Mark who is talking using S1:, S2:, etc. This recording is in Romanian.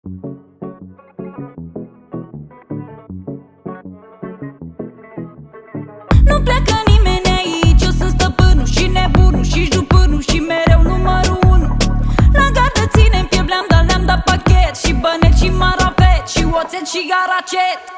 S1: Nu pleacă nimeni aici, eu sunt stăpânul și nebunul și jupânul și mereu numărul 1. La gardă ținem piept, le-am dat pachet și bănet și marafet și oțet și garacet.